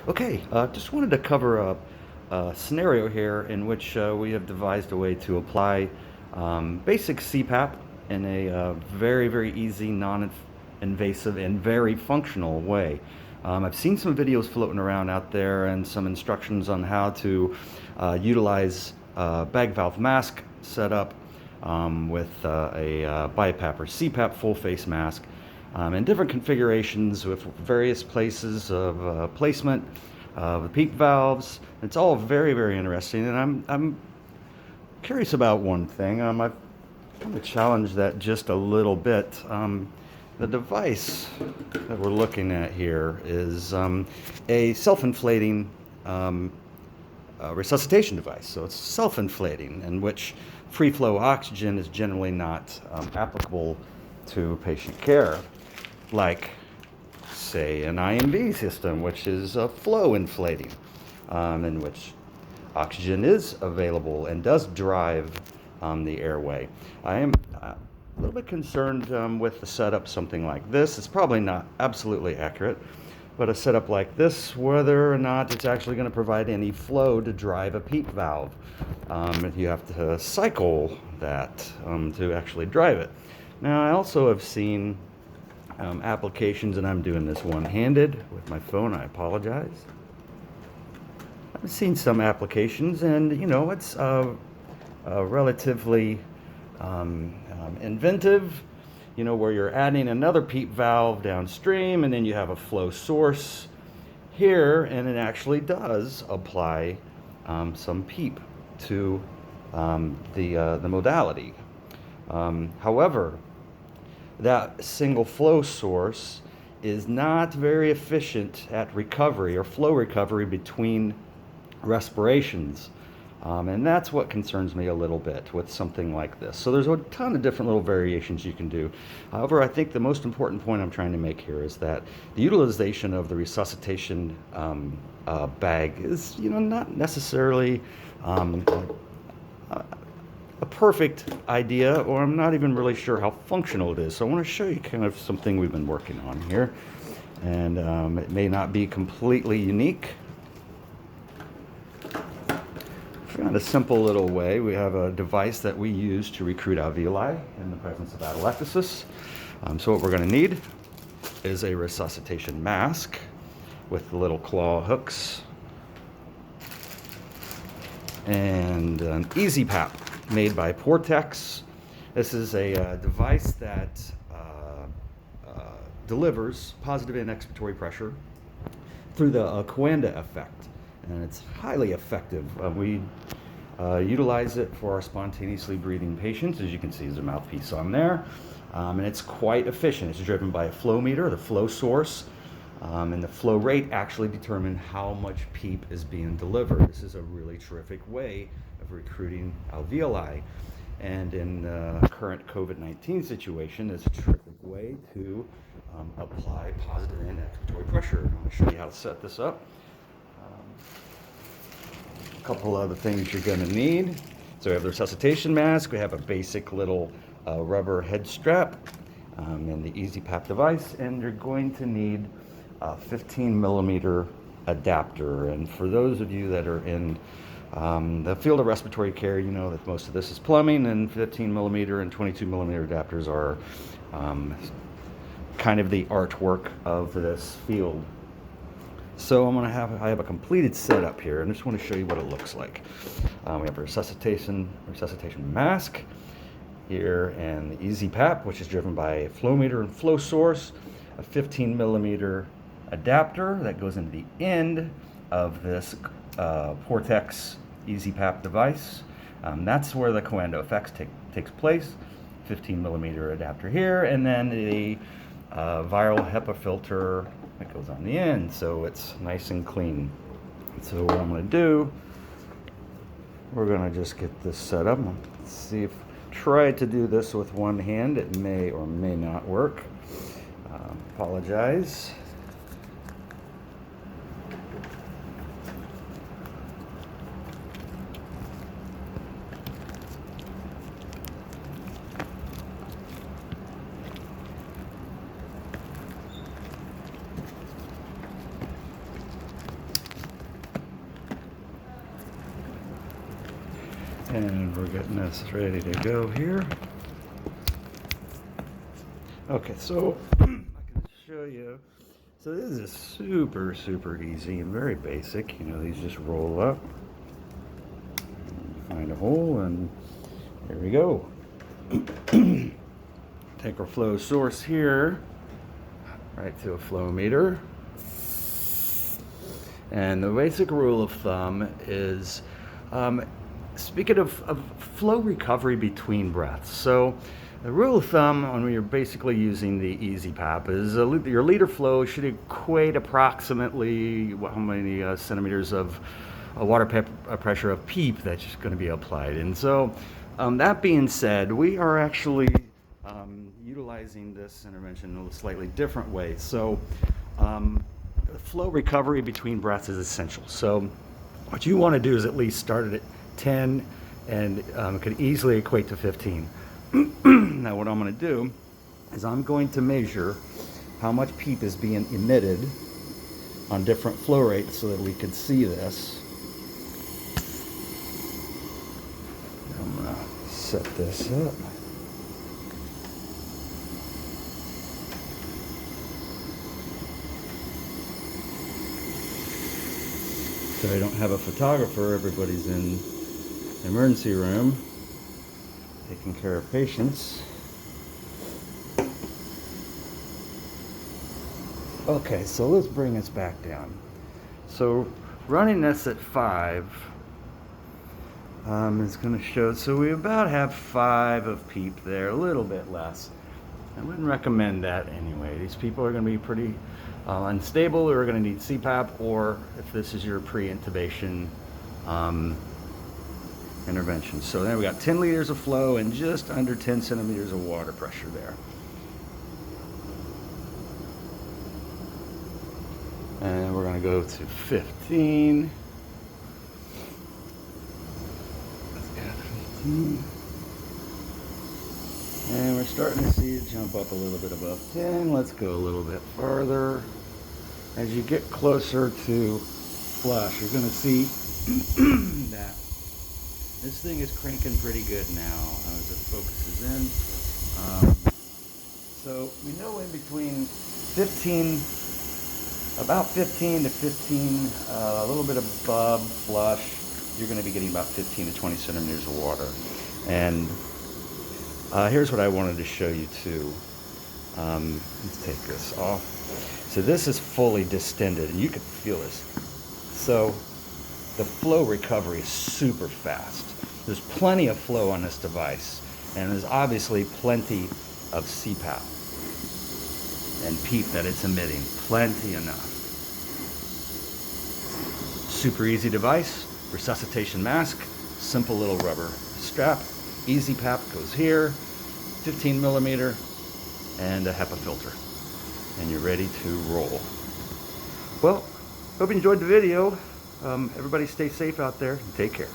Okay, just wanted to cover a scenario here in which we have devised a way to apply basic CPAP in a very, very easy, non-invasive, and very functional way. I've seen some videos floating around out there and some instructions on how to utilize bag valve mask setup with a BiPAP or CPAP full face mask in different configurations with various places of placement of the PEEP valves. It's all very, very interesting, and I'm curious about one thing. I've kind of challenged that just a little bit. The device that we're looking at here is a self-inflating resuscitation device. So it's self-inflating, in which free flow oxygen is generally not applicable to patient care, like, say, an IMV system, which is flow inflating, in which oxygen is available and does drive the airway. I am a little bit concerned with the setup, something like this. It's probably not absolutely accurate, but a setup like this, whether or not it's actually going to provide any flow to drive a PEEP valve. You have to cycle that to actually drive it. Now, I also have seen applications, and I'm doing this one-handed with my phone, I apologize. I've seen some applications, and it's relatively inventive, where you're adding another PEEP valve downstream, and then you have a flow source here, and it actually does apply some PEEP to the modality. However, that single flow source is not very efficient at recovery or flow recovery between respirations. And that's what concerns me a little bit with something like this. So there's a ton of different little variations you can do. However, I think the most important point I'm trying to make here is that the utilization of the resuscitation bag is, not necessarily a perfect idea, or I'm not even really sure how functional it is. So I want to show you kind of something we've been working on here. And it may not be completely unique. In a simple little way, we have a device that we use to recruit alveoli in the presence of atelectasis. So what we're going to need is a resuscitation mask with the little claw hooks and an easy PAP made by Portex. This is a device that delivers positive and expiratory pressure through the Coanda effect, and it's highly effective. We utilize it for our spontaneously breathing patients. As you can see, there's a mouthpiece on there, and it's quite efficient. It's driven by a flow meter, the flow source, and the flow rate actually determine how much PEEP is being delivered. This is a really terrific way of recruiting alveoli, and in the current COVID-19 situation, it's a terrific way to apply positive and expiratory pressure. I'm going to show you how to set this up. A couple other things you're going to need. So we have the resuscitation mask. We have a basic little rubber head strap and the easy PAP device, and you're going to need a 15 millimeter adapter. And for those of you that are in the field of respiratory care, you know that most of this is plumbing, and 15 millimeter and 22 millimeter adapters are kind of the artwork of this field. So I have a completed setup here, and I just want to show you what it looks like. We have a resuscitation mask here, and the easy PAP, which is driven by a flow meter and flow source, a 15 millimeter adapter that goes into the end of this Portex easy PAP device. That's where the Coanda effects takes place. 15 millimeter adapter here, and then the viral HEPA filter that goes on the end, so it's nice and clean. So what I'm going to do, we're going to just get this set up. Let's see if try to do this with one hand. It may or may not work. Apologize. And we're getting this ready to go here. Okay, so I can show you. So this is super, super easy and very basic. You know, these just roll up, find a hole, and there we go. Take our flow source here, right to a flow meter. And the basic rule of thumb is, speaking of flow recovery between breaths. So the rule of thumb when you're basically using the easy PAP is your liter flow should equate approximately how many centimeters of water pressure of PEEP that's just going to be applied. And so that being said, we are actually utilizing this intervention in a slightly different way. So flow recovery between breaths is essential. So what you want to do is at least start it at 10 and could easily equate to 15. Now what I'm going to do is I'm going to measure how much PEEP is being emitted on different flow rates so that we could see this. I'm going to set this up. So I don't have a photographer, everybody's in the emergency room taking care of patients. Okay, so let's bring this back down. So running this at 5 is going to show, so we about have 5 of PEEP there, a little bit less. I wouldn't recommend that anyway. These people are going to be pretty unstable, or are going to need CPAP, or if this is your pre-intubation intervention. So then we got 10 liters of flow and just under 10 centimeters of water pressure there. And we're going to go to 15. Let's add 15. And we're starting to see it jump up a little bit above 10. Let's go a little bit farther. As you get closer to flush, you're going to see that this thing is cranking pretty good now as it focuses in. So we know in between 15, about 15 to 15, a little bit above flush, you're going to be getting about 15 to 20 centimeters of water. And here's what I wanted to show you too. Let's take this off. So this is fully distended, and you can feel this. So the flow recovery is super fast. There's plenty of flow on this device, and there's obviously plenty of CPAP and PEEP that it's emitting. Plenty enough. Super easy device, resuscitation mask, simple little rubber strap. Easy PAP goes here, 15 millimeter, and a HEPA filter. And you're ready to roll. Well, hope you enjoyed the video. Everybody stay safe out there and take care.